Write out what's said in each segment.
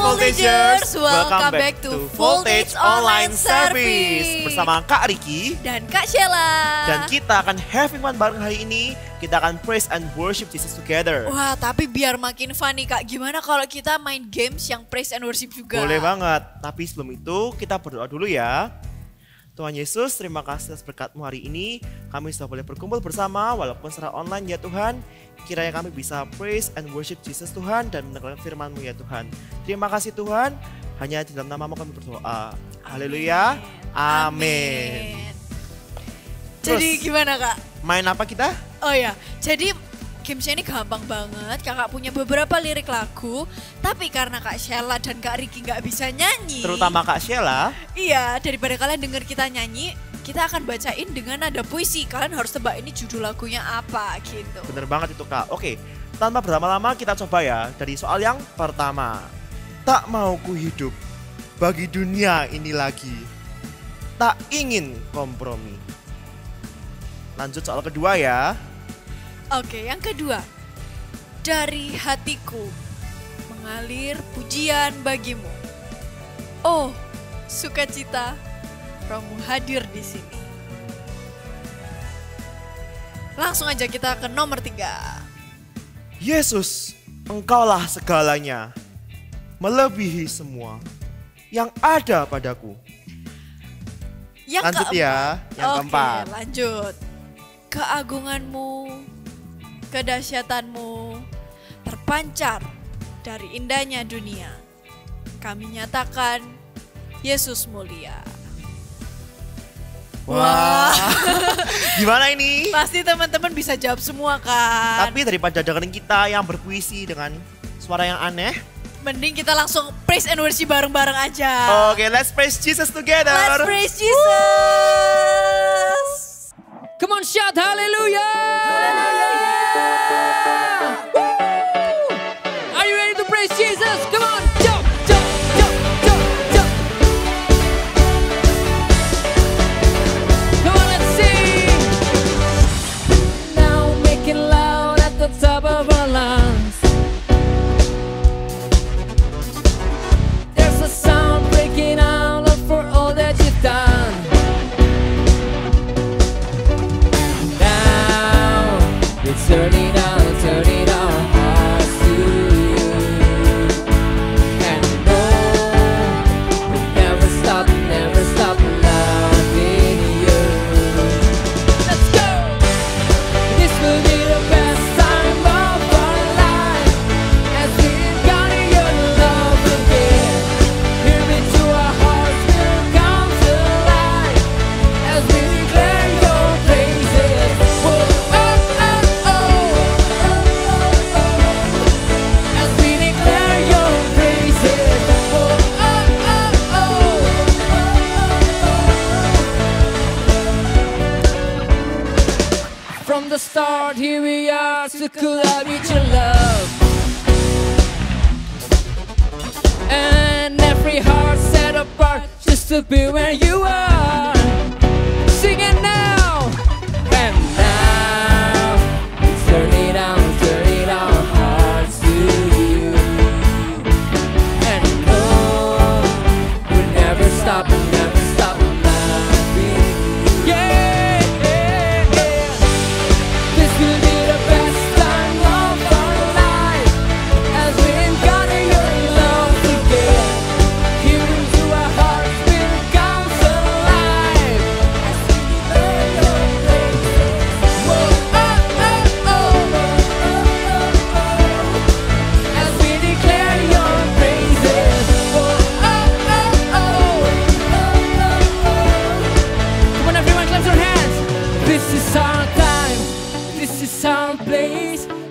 Voltagers, welcome back to Voltage Online Service bersama Kak Riki dan Kak Sheila. Dan kita akan having fun bareng hari ini. Kita akan praise and worship Jesus together. Wah, tapi biar makin fun nih Kak, gimana kalau kita main games yang praise and worship juga? Boleh banget, tapi sebelum itu kita berdoa dulu ya. Tuhan Yesus, terima kasih atas berkat-Mu hari ini. Kami sudah boleh berkumpul bersama walaupun secara online ya Tuhan. Kiranya kami bisa praise and worship Jesus Tuhan dan mendengarkan firman-Mu ya Tuhan. Terima kasih Tuhan, hanya di dalam nama-Mu kami berdoa. Haleluya, amin. Jadi gimana Kak? Main apa kita? Oh ya, jadi gamesnya ini gampang banget. Kakak punya beberapa lirik lagu, tapi karena Kak Sheila dan Kak Riki gak bisa nyanyi, Terutama Kak Sheila. iya, daripada kalian denger kita nyanyi, kita akan bacain dengan nada puisi. Kalian harus tebak ini judul lagunya apa gitu. Bener banget itu Kak. Oke, tanpa berlama-lama kita coba ya dari soal yang pertama. Tak mau ku hidup bagi dunia ini lagi, tak ingin kompromi. Lanjut soal kedua ya. Oke, yang kedua. Dari hatiku mengalir pujian bagimu. Oh, sukacita Rohmu hadir di sini. Langsung aja kita ke nomor 3. Yesus, Engkaulah segalanya, melebihi semua yang ada padaku. Yang Lanjut ya, yang keempat. Oke, lanjut. Keagunganmu, kedahsyatanmu terpancar dari indahnya dunia. Kami nyatakan Yesus mulia. Wah, gimana ini? Pasti teman-teman bisa jawab semua kan? Tapi daripada dengerin kita yang berpuisi dengan suara yang aneh, mending kita langsung praise and worship bareng-bareng aja. Oke, let's praise Jesus together. Let's praise Jesus. Come on, shout hallelujah! Are you ready to praise Jesus? Come on, jump, jump, jump, jump, jump. Come on, let's sing. Now make it loud at the top of our lungs. There's a sound breaking out for all that you've done. Turning our hearts to you. And no, we'll never stop loving you. Let's go! This will be the best time of our life as we encounter your love again. Hear me to our hearts will come to life as we declare your praises. Whoa. From the start, here we are to collide with your love. And every heart set apart just to be where you are. Sing it now. And now, turn it our hearts to you. And no, we'll never stop loving you. Yeah.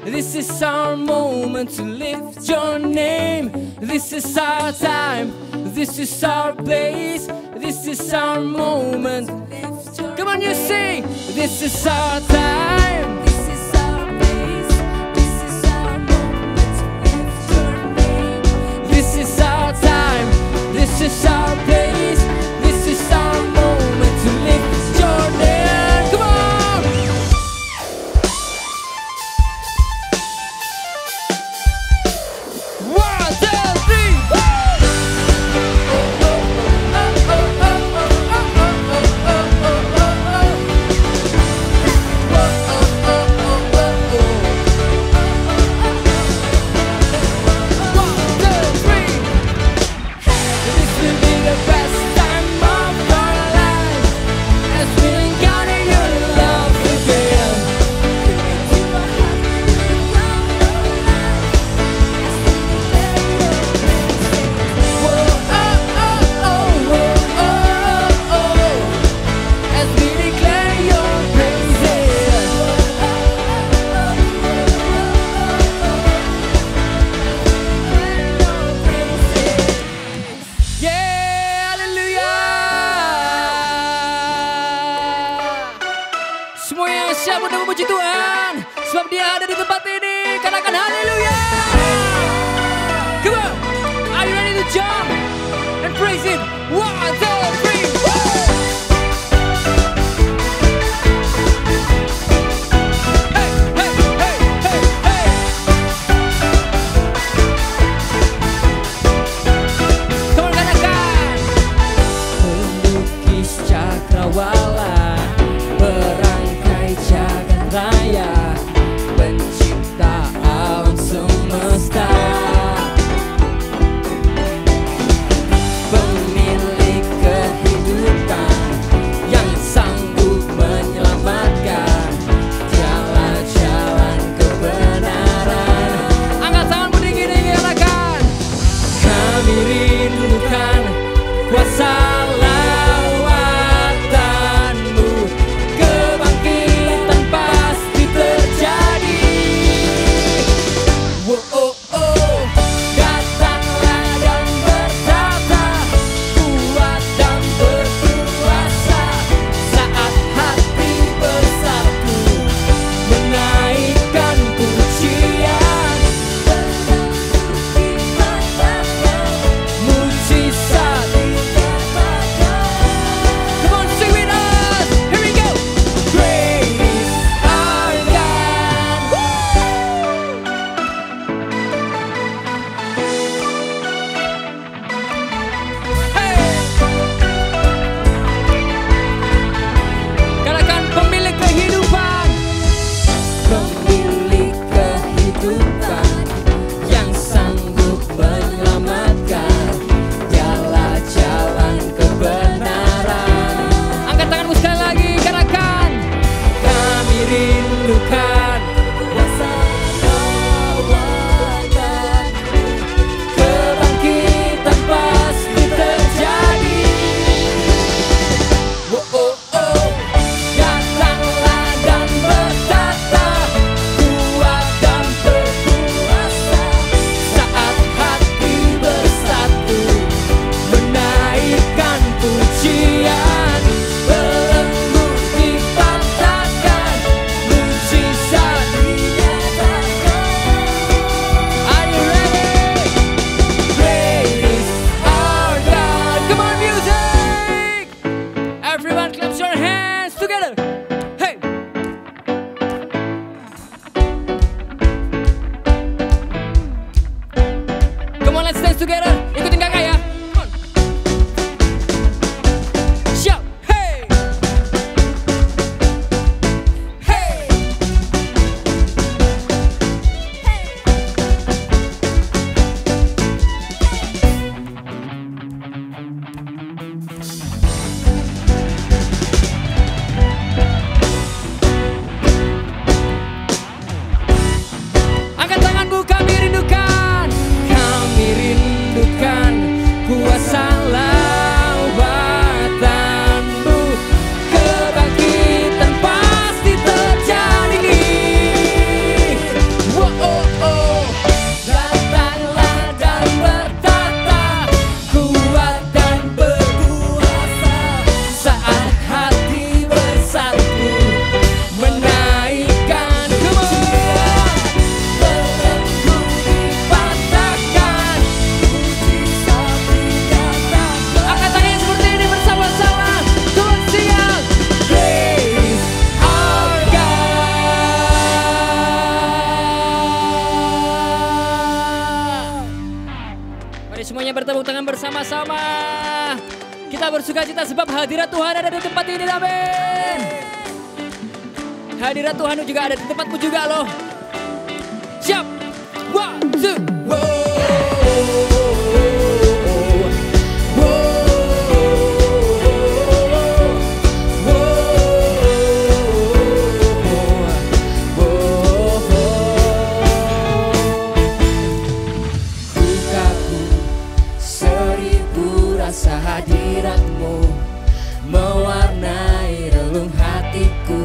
This is our moment to lift your name. This is our time. This is our place. This is our moment. Come on, you sing. This is our time. This is our place. This is our moment to lift your name. This is our time. This is our place. This is our moment to lift your name. Come on. One, two, three. Woo! siap untuk memuji Tuhan, sebab Dia ada di tempat ini. Katakan haleluya. Come on, are you ready to jump and praise Him? 1, 2, 3, woo! Cakrawala, merangkai jagat raya, pencipta alam semesta, pemilik kehidupan yang sanggup menyelamatkan, jalan-jalan kebenaran. Angkat tanganmu tinggi-tinggi, katakan, kami rindukan kuasa bertepuk tangan bersama-sama. Kita bersuka cita sebab hadirat Tuhan ada di tempat ini, amin. Hadirat Tuhan juga ada di tempatmu juga loh. Siap, 1, 2, hadiratmu mewarnai relung hatiku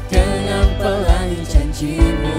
dengan pelangi janjimu.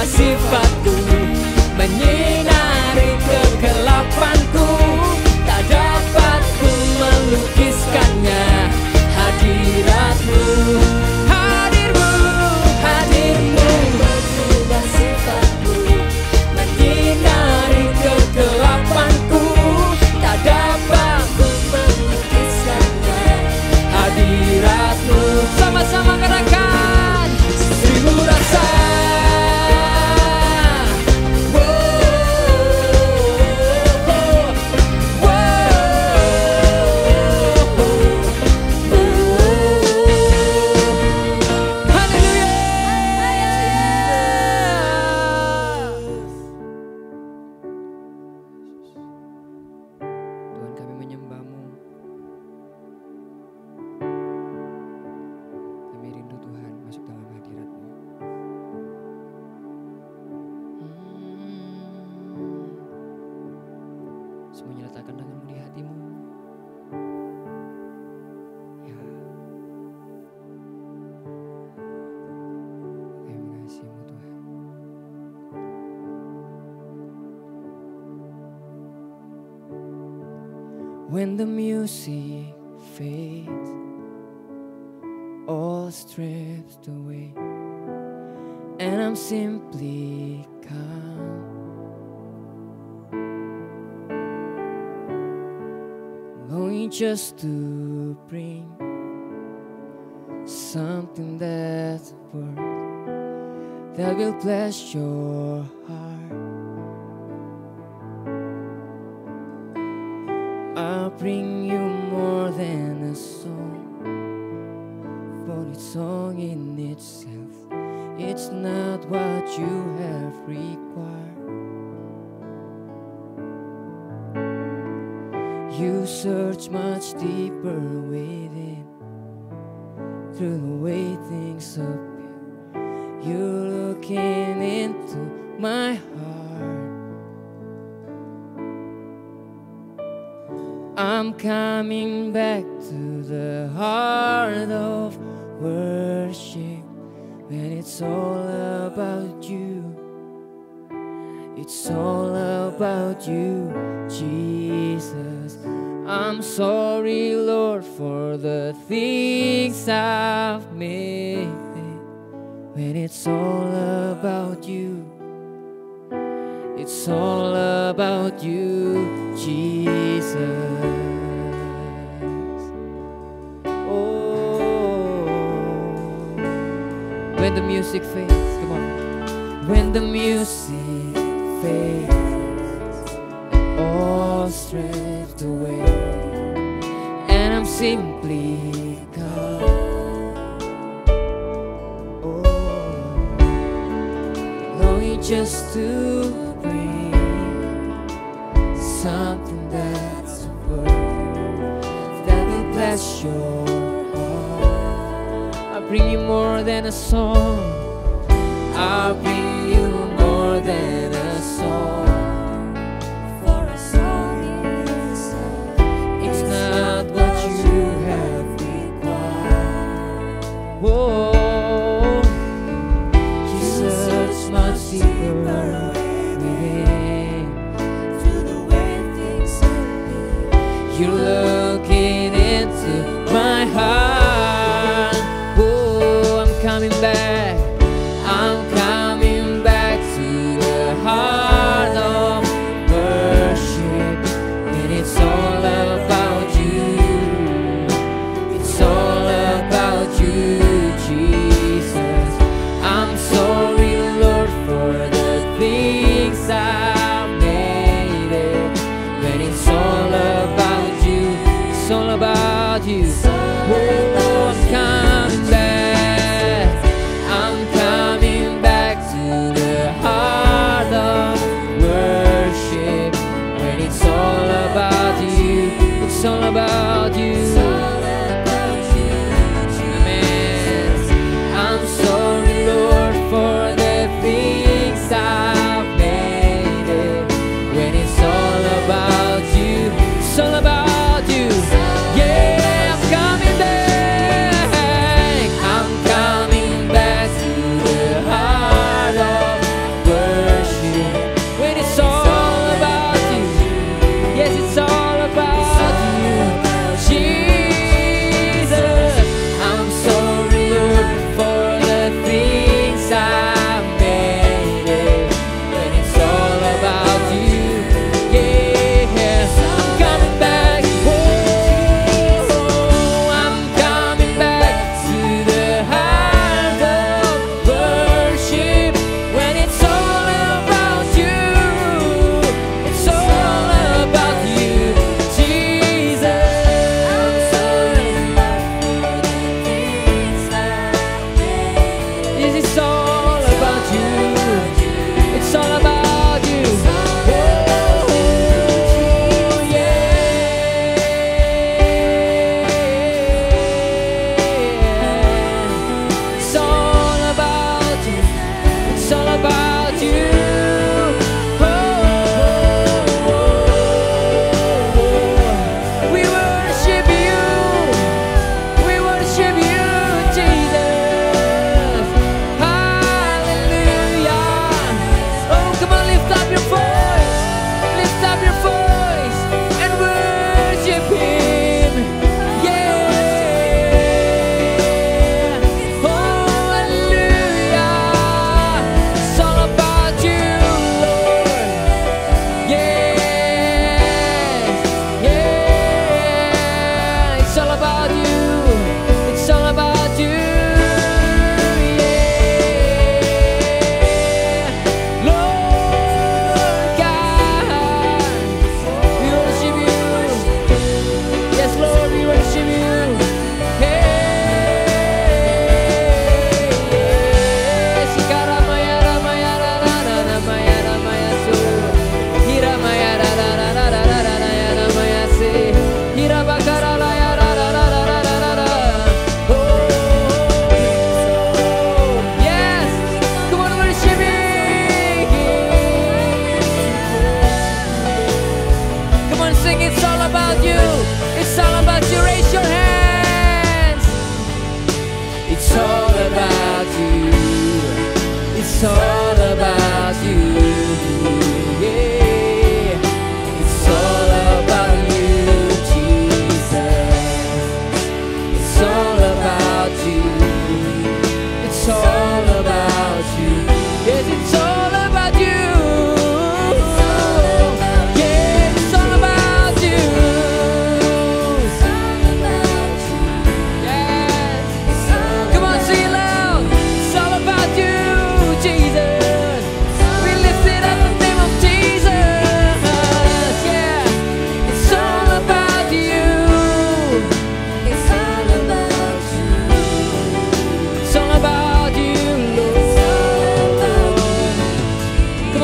sifatku, menyinari kegelapanku. Tak dapat ku melukiskannya, hadiratmu, hadirmu, hadirmu mengubah sifatku, menyinari kegelapanku. Tak dapat ku melukiskannya, hadiratmu. Sama-sama gerakan seribu rasa. Tuhan, kami menyembah-Mu. Kami rindu Tuhan masuk dalam hadirat-Mu. Semuanya letakkan tanganmu di hatimu. Ya. Kami mengasihi-Mu Tuhan. When the music fades, all stripped away, and I'm simply calm, longing just to bring something that's worth, that will bless your heart. I'll bring you more than a song, for each song in itself, it's not what you have required. You search much deeper within, through the way things appear. You're looking into my heart. I'm coming back to the heart of worship, when it's all about you. It's all about you, Jesus. I'm sorry, Lord, for the things I've made, when it's all about you. It's all about you, Jesus. When the music fades, come on. When the music fades, all stripped away, and I'm simply gone. Longing just to bring something that's worth, that will bless your heart. I'll bring you more than a song. I'll bring you more than a song. For a song is it's not what you have required. Whoa, you search much deeper within, through the way things appear. You're looking into my heart. Whoa, I'm coming back. I'm coming back to the heart of worship, and it's all about you. It's all about you, Jesus. I'm sorry, Lord, for the things I've made it, when it's all about you.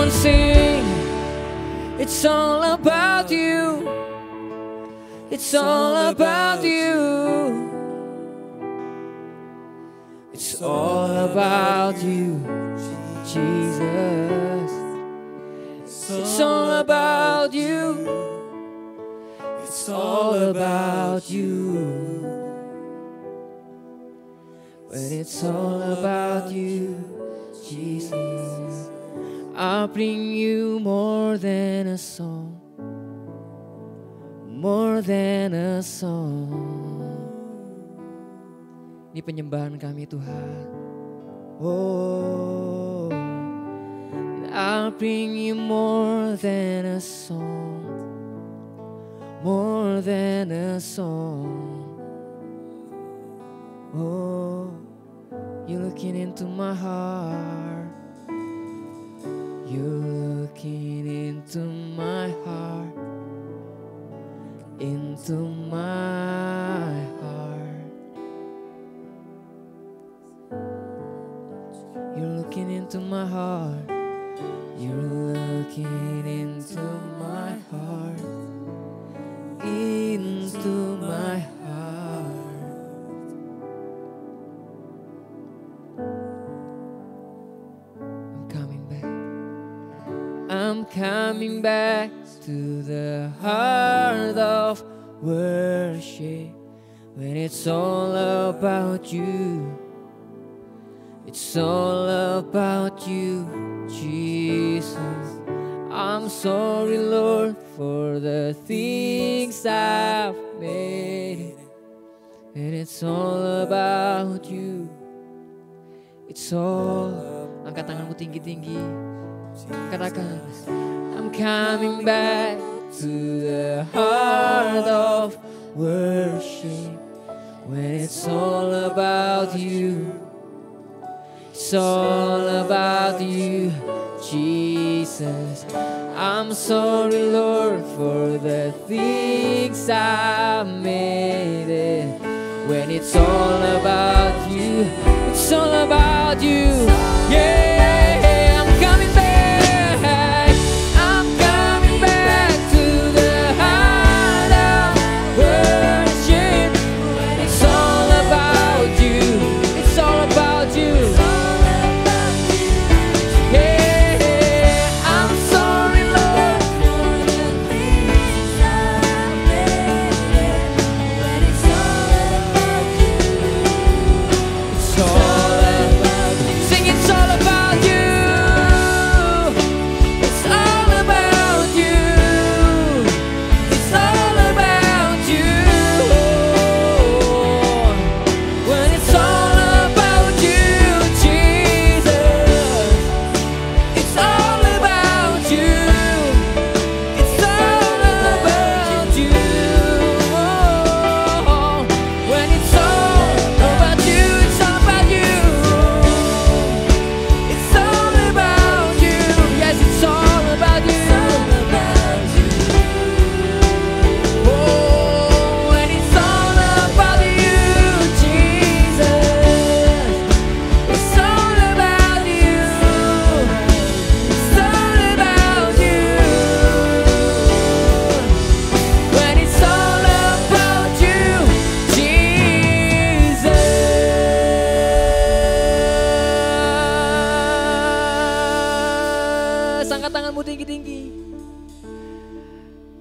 on, sing. It's all about you. It's all about you. It's all about you, Jesus. It's all about you. It's all about you. When it's all about you, Jesus, I'll bring you more than a song, more than a song. Ini penyembahan kami Tuhan. Oh, I'll bring you more than a song, more than a song. Oh, you're looking into my heart. You're looking into my heart, into my heart. You're looking into my heart. You're looking into my heart, into my heart. I'm coming back. I'm coming back to the heart of worship when it's all about you. It's all about you, Jesus. I'm sorry, Lord, for the things I've made. And it's all about you. It's all. Angkat tanganmu tinggi-tinggi. Katakan, I'm coming back to the heart of worship when it's all about you. It's all about you, Jesus. I'm sorry, Lord, for the things I made it. When it's all about you, it's all about you. Yeah, I'm coming back. I'm coming back to the heart of worship. When it's all about you, it's all about you.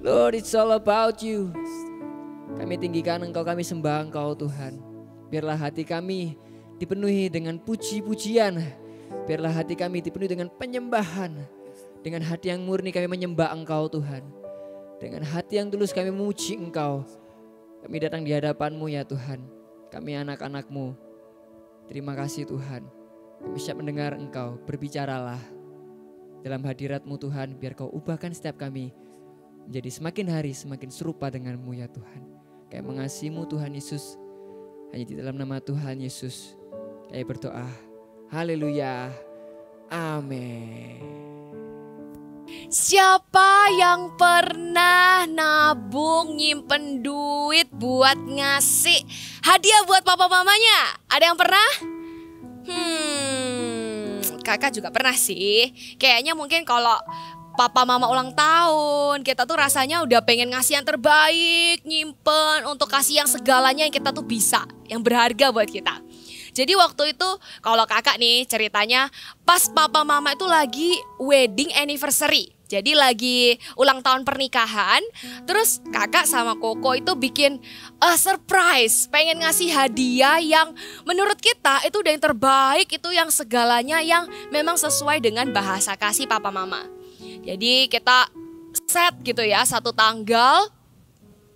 Lord, it's all about you. Kami tinggikan Engkau, kami sembah Engkau Tuhan. Biarlah hati kami dipenuhi dengan puji-pujian. Biarlah hati kami dipenuhi dengan penyembahan. Dengan hati yang murni kami menyembah Engkau Tuhan. Dengan hati yang tulus kami memuji Engkau. Kami datang di hadapan-Mu ya Tuhan. Kami anak-anak-Mu. Terima kasih Tuhan. Kami siap mendengar Engkau. Berbicaralah dalam hadirat-Mu Tuhan. Biar Kau ubahkan setiap kami menjadi semakin hari semakin serupa dengan-Mu ya Tuhan. Kami mengasihi-Mu Tuhan Yesus. Hanya di dalam nama Tuhan Yesus kami berdoa. Haleluya. Amin. Siapa yang pernah nabung nyimpen duit buat ngasih hadiah buat papa mamanya? Ada yang pernah? kakak juga pernah sih. Kayaknya mungkin kalau papa mama ulang tahun, kita tuh rasanya udah pengen ngasih yang terbaik, nyimpen untuk kasih yang segalanya yang kita tuh bisa, yang berharga buat kita. Jadi waktu itu kalau kakak nih ceritanya pas papa mama itu lagi wedding anniversary. Jadi lagi ulang tahun pernikahan, terus kakak sama Koko itu bikin surprise, pengen ngasih hadiah yang menurut kita itu udah yang terbaik, itu yang segalanya yang memang sesuai dengan bahasa kasih papa mama. Jadi kita set gitu ya satu tanggal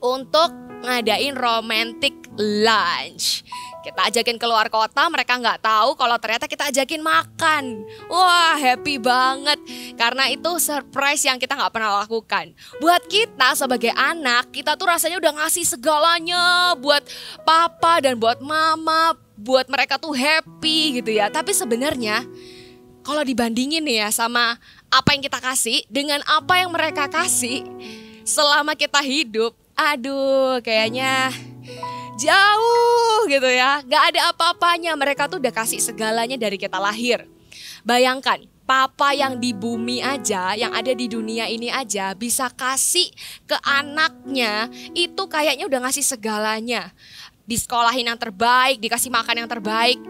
untuk ngadain romantic lunch. Kita ajakin keluar kota, mereka nggak tahu kalau ternyata kita ajakin makan. Wah, happy banget. Karena itu surprise yang kita nggak pernah lakukan. Buat kita sebagai anak, kita tuh rasanya udah ngasih segalanya buat papa dan buat mama, buat mereka tuh happy gitu ya. Tapi sebenarnya kalau dibandingin nih ya sama apa yang kita kasih dengan apa yang mereka kasih selama kita hidup, aduh kayaknya jauh gitu ya. Gak ada apa-apanya, mereka tuh udah kasih segalanya dari kita lahir. Bayangkan, papa yang di bumi aja, yang ada di dunia ini aja bisa kasih ke anaknya, itu kayaknya udah ngasih segalanya. Disekolahin yang terbaik, dikasih makan yang terbaik.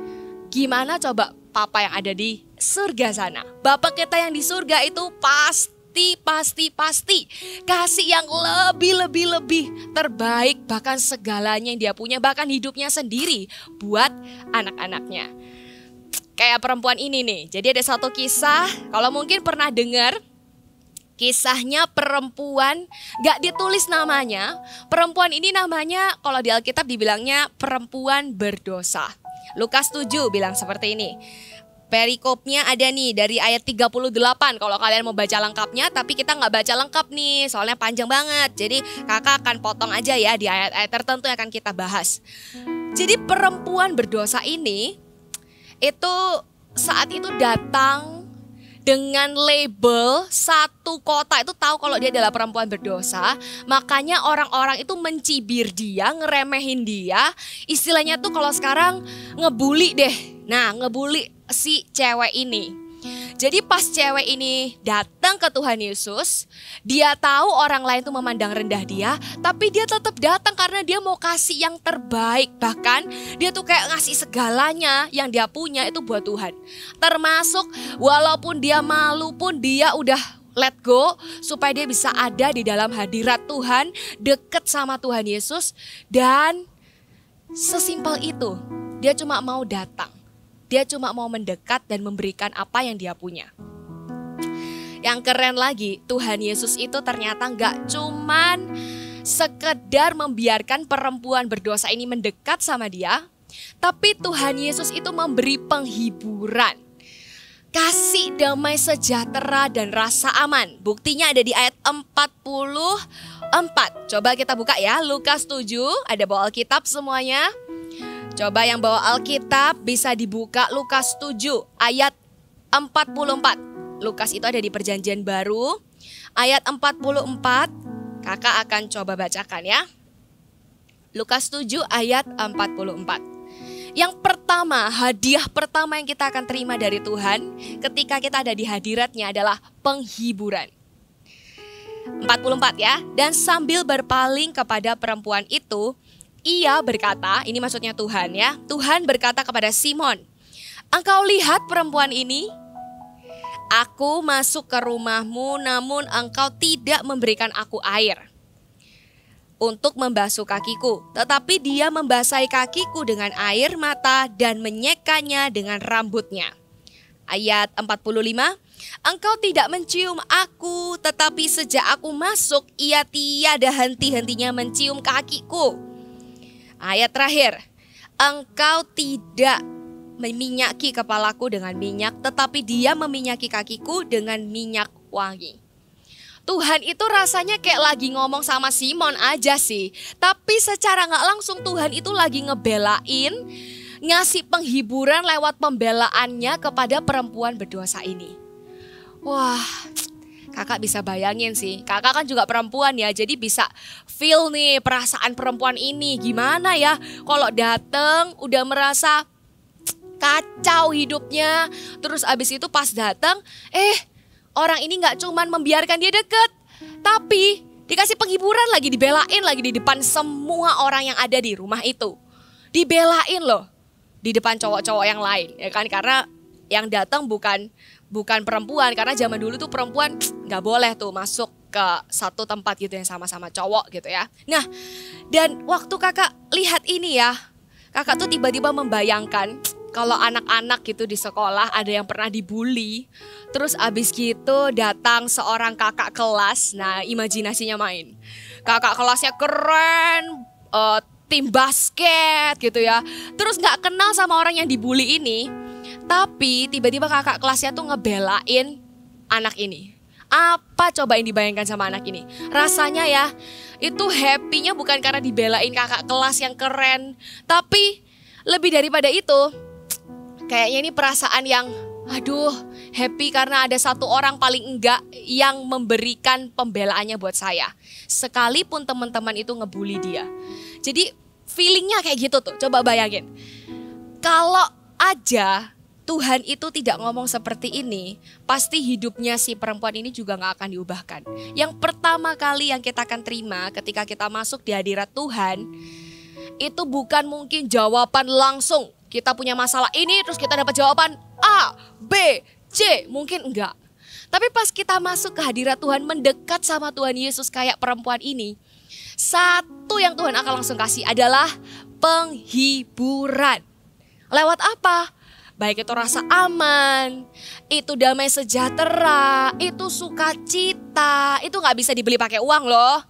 Gimana coba papa yang ada di surga sana? Bapak kita yang di surga itu pasti kasih yang lebih terbaik, bahkan segalanya yang dia punya, bahkan hidupnya sendiri buat anak-anaknya. Kayak perempuan ini nih. Jadi ada satu kisah, kalau mungkin pernah dengar, kisahnya perempuan, gak ditulis namanya. Perempuan ini namanya kalau di Alkitab dibilangnya perempuan berdosa. Lukas 7 bilang seperti ini. Perikopnya ada nih dari ayat 38 kalau kalian mau baca lengkapnya, tapi kita nggak baca lengkap nih soalnya panjang banget. Jadi kakak akan potong aja ya di ayat-ayat tertentu yang akan kita bahas. Jadi perempuan berdosa ini itu saat itu datang dengan label satu kota itu tahu kalau dia adalah perempuan berdosa. Makanya orang-orang itu mencibir dia, ngeremehin dia. Istilahnya tuh kalau sekarang ngebully deh. Nah, ngebully si cewek ini. Jadi pas cewek ini datang ke Tuhan Yesus, dia tahu orang lain tuh memandang rendah dia, tapi dia tetap datang karena dia mau kasih yang terbaik. Bahkan dia tuh kayak ngasih segalanya yang dia punya itu buat Tuhan. Termasuk walaupun dia malu pun dia udah let go supaya dia bisa ada di dalam hadirat Tuhan, deket sama Tuhan Yesus. Dan sesimpel itu, dia cuma mau datang. Dia cuma mau mendekat dan memberikan apa yang dia punya. Yang keren lagi, Tuhan Yesus itu ternyata gak cuman sekedar membiarkan perempuan berdosa ini mendekat sama dia, tapi Tuhan Yesus itu memberi penghiburan, kasih damai sejahtera dan rasa aman. Buktinya ada di ayat 44. Coba kita buka ya, Lukas 7, ada bawa Alkitab semuanya. Coba yang bawa Alkitab bisa dibuka Lukas 7 ayat 44. Lukas itu ada di Perjanjian Baru. Ayat 44, kakak akan coba bacakan ya. Lukas 7 ayat 44. Yang pertama, hadiah pertama yang kita akan terima dari Tuhan ketika kita ada di hadiratnya adalah penghiburan. 44 ya. Dan sambil berpaling kepada perempuan itu, ia berkata, ini maksudnya Tuhan ya. Tuhan berkata kepada Simon, engkau lihat perempuan ini? Aku masuk ke rumahmu namun engkau tidak memberikan aku air untuk membasuh kakiku. Tetapi dia membasahi kakiku dengan air mata dan menyekanya dengan rambutnya. Ayat 45, engkau tidak mencium aku, tetapi sejak aku masuk ia tiada henti-hentinya mencium kakiku. Ayat terakhir, engkau tidak meminyaki kepalaku dengan minyak, tetapi dia meminyaki kakiku dengan minyak wangi. Tuhan itu rasanya kayak lagi ngomong sama Simon aja sih. Tapi secara gak langsung Tuhan itu lagi ngebelain, ngasih penghiburan lewat pembelaannya kepada perempuan berdosa ini. Wah, kakak bisa bayangin sih, kakak kan juga perempuan ya, jadi bisa feel nih perasaan perempuan ini. Gimana ya kalau dateng udah merasa kacau hidupnya. Terus abis itu pas datang, orang ini nggak cuman membiarkan dia deket, tapi dikasih penghiburan lagi, dibelain lagi di depan semua orang yang ada di rumah itu. Dibelain loh di depan cowok-cowok yang lain, ya kan? Karena yang datang bukan perempuan, karena zaman dulu tuh perempuan nggak boleh tuh masuk ke satu tempat gitu yang sama-sama cowok gitu ya. Nah, dan waktu kakak lihat ini ya, kakak tuh tiba-tiba membayangkan kalau anak-anak gitu di sekolah ada yang pernah dibully, terus abis gitu datang seorang kakak kelas, nah imajinasinya main. Kakak kelasnya keren, tim basket gitu ya, terus gak kenal sama orang yang dibully ini, tapi tiba-tiba kakak kelasnya tuh ngebelain anak ini. Apa coba yang dibayangkan sama anak ini? Rasanya ya, itu happy-nya bukan karena dibelain kakak kelas yang keren, tapi lebih daripada itu, kayaknya ini perasaan yang aduh happy karena ada satu orang paling enggak yang memberikan pembelaannya buat saya. Sekalipun teman-teman itu ngebully dia. Jadi feelingnya kayak gitu tuh, coba bayangin. Kalau aja Tuhan itu tidak ngomong seperti ini, pasti hidupnya si perempuan ini juga gak akan diubahkan. Yang pertama kali yang kita akan terima ketika kita masuk di hadirat Tuhan, itu bukan mungkin jawaban langsung. Kita punya masalah ini terus kita dapat jawaban A, B, C. Mungkin enggak. Tapi pas kita masuk ke hadirat Tuhan, mendekat sama Tuhan Yesus kayak perempuan ini, satu yang Tuhan akan langsung kasih adalah penghiburan. Lewat apa? Baik itu rasa aman, itu damai sejahtera, itu sukacita. Itu gak bisa dibeli pakai uang loh.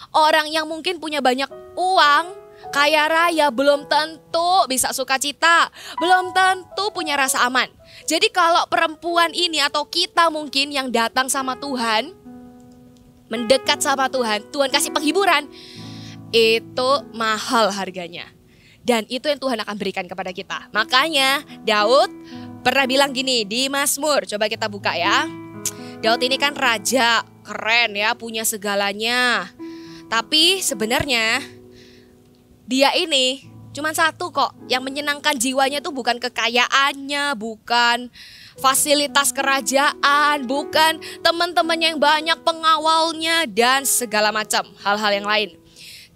Orang yang mungkin punya banyak uang, kaya raya, belum tentu bisa sukacita, belum tentu punya rasa aman. Jadi kalau perempuan ini atau kita mungkin yang datang sama Tuhan, mendekat sama Tuhan, Tuhan kasih penghiburan, itu mahal harganya. Dan itu yang Tuhan akan berikan kepada kita. Makanya Daud pernah bilang gini di Mazmur, coba kita buka ya. Daud ini kan raja, keren ya, punya segalanya. Tapi sebenarnya dia ini cuma satu kok yang menyenangkan jiwanya tuh bukan kekayaannya, bukan fasilitas kerajaan, bukan teman-temannya yang banyak, pengawalnya dan segala macam hal-hal yang lain.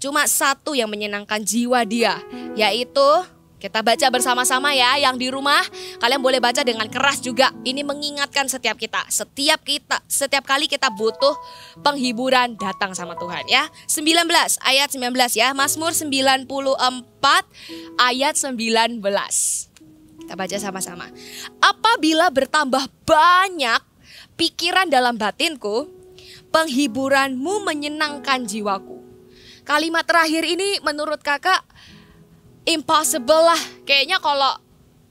Cuma satu yang menyenangkan jiwa dia, yaitu kita baca bersama-sama ya, yang di rumah kalian boleh baca dengan keras juga. Ini mengingatkan setiap kali kita butuh penghiburan datang sama Tuhan ya. ayat 19 ya, Mazmur 94 ayat 19. Kita baca sama-sama. Apabila bertambah banyak pikiran dalam batinku, penghiburanmu menyenangkan jiwaku. Kalimat terakhir ini menurut kakak impossible lah. Kayaknya kalau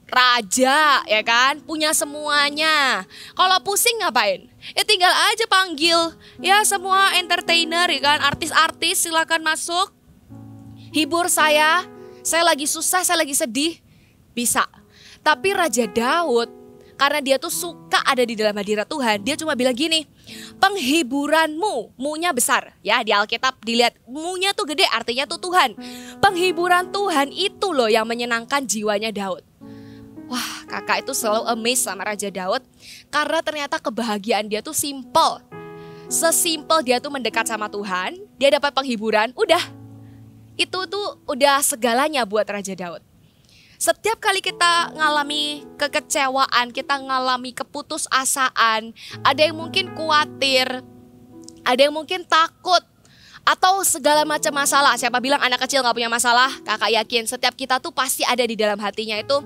raja ya kan, punya semuanya. Kalau pusing ngapain? Ya tinggal aja panggil ya semua entertainer ya kan, artis-artis silakan masuk. Hibur saya lagi susah, saya lagi sedih, bisa. Tapi Raja Daud, karena dia tuh suka ada di dalam hadirat Tuhan, dia cuma bilang gini, penghiburanmu, mu-nya besar. Ya di Alkitab dilihat mu-nya tuh gede, artinya tuh Tuhan. Penghiburan Tuhan itu loh yang menyenangkan jiwanya Daud. Wah, kakak itu selalu amazed sama Raja Daud, karena ternyata kebahagiaan dia tuh simple. Sesimpel dia tuh mendekat sama Tuhan, dia dapat penghiburan, udah. Itu tuh udah segalanya buat Raja Daud. Setiap kali kita ngalami kekecewaan, kita ngalami keputusasaan, ada yang mungkin khawatir, ada yang mungkin takut, atau segala macam masalah. Siapa bilang anak kecil gak punya masalah? Kakak yakin setiap kita tuh pasti ada di dalam hatinya itu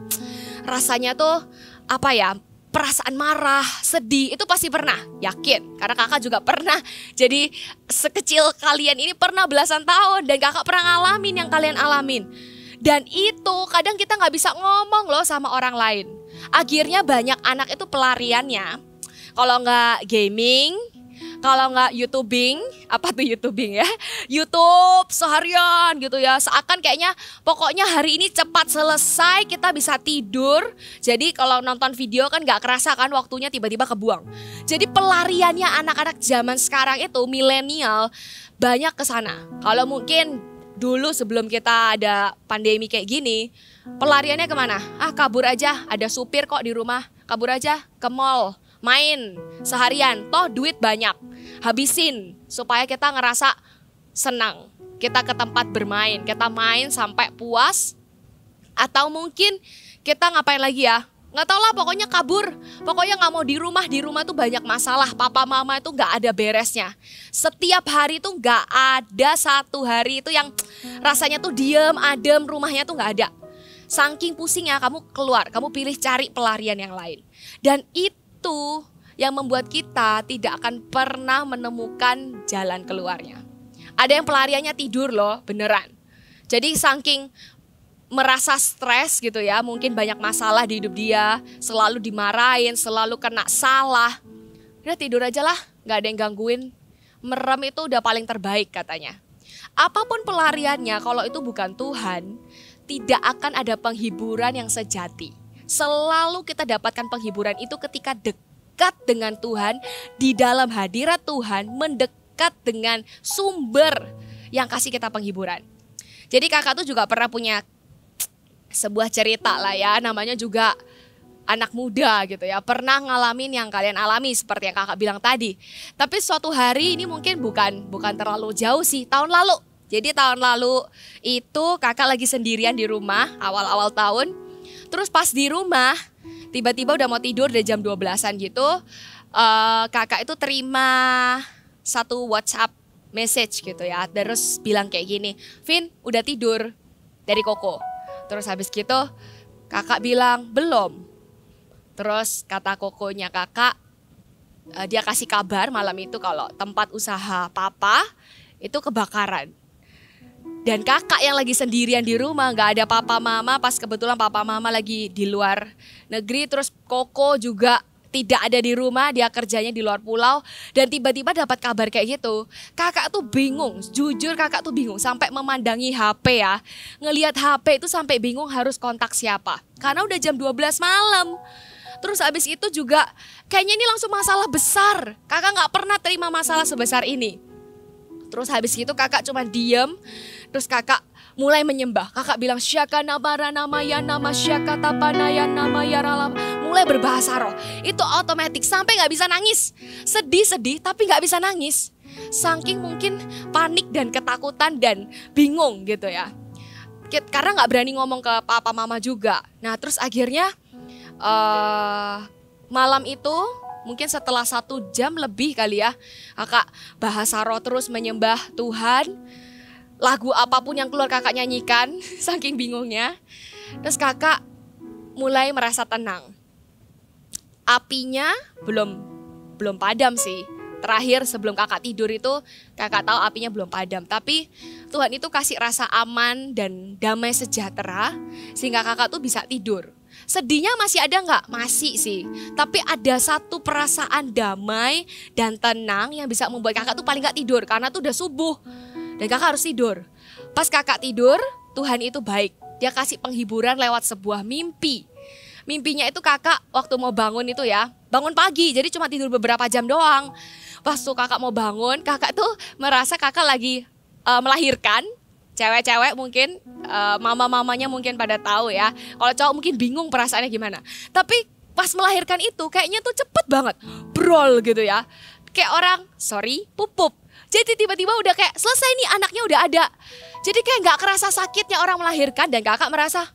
rasanya tuh apa ya, perasaan marah, sedih, itu pasti pernah, yakin. Karena kakak juga pernah, jadi sekecil kalian ini pernah belasan tahun dan kakak pernah ngalamin yang kalian alamin. Dan itu kadang kita gak bisa ngomong loh sama orang lain. Akhirnya banyak anak itu pelariannya, kalau gak gaming, kalau gak YouTubing. Apa tuh YouTubing ya? YouTube seharian gitu ya. Seakan kayaknya pokoknya hari ini cepat selesai, kita bisa tidur. Jadi kalau nonton video kan gak kerasa kan waktunya tiba-tiba kebuang. Jadi pelariannya anak-anak zaman sekarang itu milenial banyak ke sana. Kalau mungkin dulu sebelum kita ada pandemi kayak gini, Pelariannya kemana? Kabur aja, ada supir kok di rumah. Kabur aja ke mall, main seharian, toh duit banyak. Habisin supaya kita ngerasa senang. Kita ke tempat bermain, kita main sampai puas. Atau mungkin kita ngapain lagi ya? Nggak tahu lah, pokoknya kabur. Pokoknya nggak mau di rumah tuh banyak masalah. Papa mama itu nggak ada beresnya. Setiap hari tuh nggak ada satu hari itu yang rasanya tuh diem, adem, rumahnya tuh nggak ada. Saking pusingnya kamu keluar, kamu pilih cari pelarian yang lain. Dan itu yang membuat kita tidak akan pernah menemukan jalan keluarnya. Ada yang pelariannya tidur loh, beneran. Jadi saking merasa stres gitu ya, mungkin banyak masalah di hidup dia, selalu dimarahin, selalu kena salah. Udah tidur aja lah, gak ada yang gangguin. Merem itu udah paling terbaik katanya. Apapun pelariannya, kalau itu bukan Tuhan, tidak akan ada penghiburan yang sejati. Selalu kita dapatkan penghiburan itu ketika dekat dengan Tuhan, di dalam hadirat Tuhan, mendekat dengan sumber yang kasih kita penghiburan. Jadi kakak tuh juga pernah punya sebuah cerita lah ya, namanya juga anak muda gitu ya, pernah ngalamin yang kalian alami seperti yang kakak bilang tadi. Tapi suatu hari, ini mungkin bukan terlalu jauh sih, tahun lalu. Jadi tahun lalu itu kakak lagi sendirian di rumah awal-awal tahun. Terus pas di rumah tiba-tiba udah mau tidur, udah jam 12-an gitu, kakak itu terima satu WhatsApp message gitu ya, terus bilang kayak gini, "Vin, udah tidur?" Dari Koko. Terus habis gitu kakak bilang belum. Terus kata kokonya kakak, dia kasih kabar malam itu kalau tempat usaha papa itu kebakaran. Dan kakak yang lagi sendirian di rumah, gak ada papa mama, pas kebetulan papa mama lagi di luar negeri. Terus Koko juga tidak ada di rumah, dia kerjanya di luar pulau. Dan tiba-tiba dapat kabar kayak gitu. Kakak tuh bingung, jujur kakak tuh bingung. Sampai memandangi HP ya. Ngelihat HP itu sampai bingung harus kontak siapa. Karena udah jam 12 malam. Terus abis itu juga kayaknya ini langsung masalah besar. Kakak gak pernah terima masalah sebesar ini. Terus habis itu kakak cuma diem. Terus kakak mulai menyembah. Kakak bilang syaka nabara namaya nama syaka tapanaya namaya ralam. Mulai berbahasa roh. Itu otomatis sampai gak bisa nangis. Sedih-sedih tapi gak bisa nangis. Saking mungkin panik dan ketakutan dan bingung gitu ya. Karena gak berani ngomong ke papa mama juga. Nah terus akhirnya malam itu mungkin setelah 1 jam lebih kali ya, kakak bahasa roh terus menyembah Tuhan. Lagu apapun yang keluar kakak nyanyikan, saking bingungnya. Terus kakak mulai merasa tenang. Apinya belum padam sih. Terakhir sebelum kakak tidur itu kakak tahu apinya belum padam. Tapi Tuhan itu kasih rasa aman dan damai sejahtera sehingga kakak tuh bisa tidur. Sedihnya masih ada nggak? Masih sih. Tapi ada satu perasaan damai dan tenang yang bisa membuat kakak tuh paling nggak tidur karena tuh udah subuh dan kakak harus tidur. Pas kakak tidur, Tuhan itu baik. Dia kasih penghiburan lewat sebuah mimpi. Mimpinya itu kakak waktu mau bangun itu ya, bangun pagi jadi cuma tidur beberapa jam doang. Pas tuh kakak mau bangun, kakak tuh merasa kakak lagi melahirkan. Cewek-cewek mungkin, mama-mamanya mungkin pada tahu ya. Kalau cowok mungkin bingung perasaannya gimana. Tapi pas melahirkan itu kayaknya tuh cepet banget, brol gitu ya. Kayak orang, pupup. Jadi tiba-tiba udah kayak selesai nih, anaknya udah ada. Jadi kayak gak kerasa sakitnya orang melahirkan dan kakak merasa,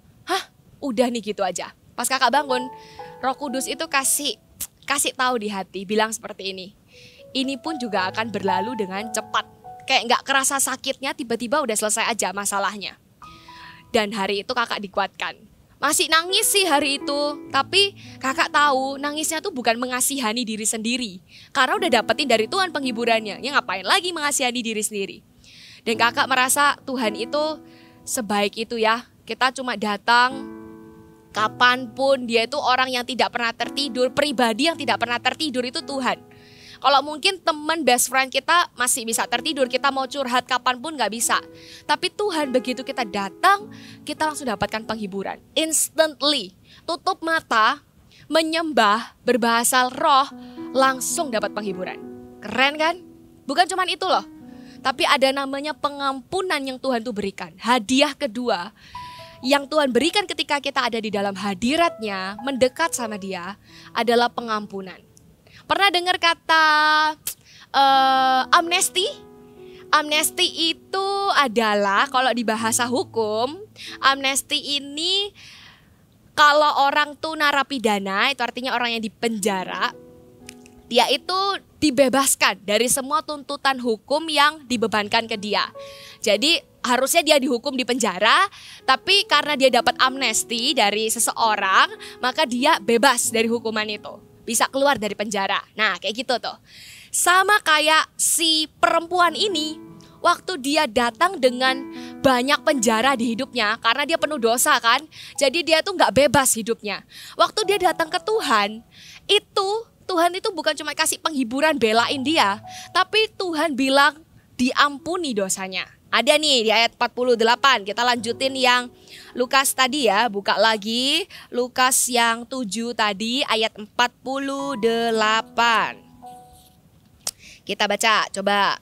udah nih gitu aja. Pas kakak bangun, Roh Kudus itu kasih tahu di hati, bilang seperti ini. Ini pun juga akan berlalu dengan cepat. Kayak gak kerasa sakitnya, tiba-tiba udah selesai aja masalahnya. Dan hari itu kakak dikuatkan. Masih nangis sih hari itu, tapi kakak tahu nangisnya tuh bukan mengasihani diri sendiri. Karena udah dapetin dari Tuhan penghiburannya, ya ngapain lagi mengasihani diri sendiri. Dan kakak merasa Tuhan itu sebaik itu ya. Kita cuma datang kapanpun, dia itu orang yang tidak pernah tertidur, pribadi yang tidak pernah tertidur itu Tuhan. Kalau mungkin teman best friend kita masih bisa tertidur, kita mau curhat kapanpun gak bisa. Tapi Tuhan begitu kita datang, kita langsung dapatkan penghiburan. Instantly, tutup mata, menyembah, berbahasa roh, langsung dapat penghiburan. Keren kan? Bukan cuma itu loh. Tapi ada namanya pengampunan yang Tuhan tuh berikan. Hadiah kedua yang Tuhan berikan ketika kita ada di dalam hadiratnya, mendekat sama Dia adalah pengampunan. Pernah dengar kata amnesti? Amnesti itu adalah kalau di bahasa hukum, amnesti ini kalau orang tuh narapidana, itu artinya orang yang dipenjara, dia itu dibebaskan dari semua tuntutan hukum yang dibebankan ke dia. Jadi harusnya dia dihukum di penjara, tapi karena dia dapat amnesti dari seseorang, maka dia bebas dari hukuman itu. Bisa keluar dari penjara. Nah, kayak gitu tuh. Sama kayak si perempuan ini, waktu dia datang dengan banyak penjara di hidupnya karena dia penuh dosa kan. Jadi dia tuh gak bebas hidupnya. Waktu dia datang ke Tuhan itu bukan cuma kasih penghiburan belain dia, tapi Tuhan bilang diampuni dosanya. Ada nih di ayat 48, kita lanjutin yang Lukas tadi ya, buka lagi Lukas yang 7 tadi ayat 48. Kita baca, coba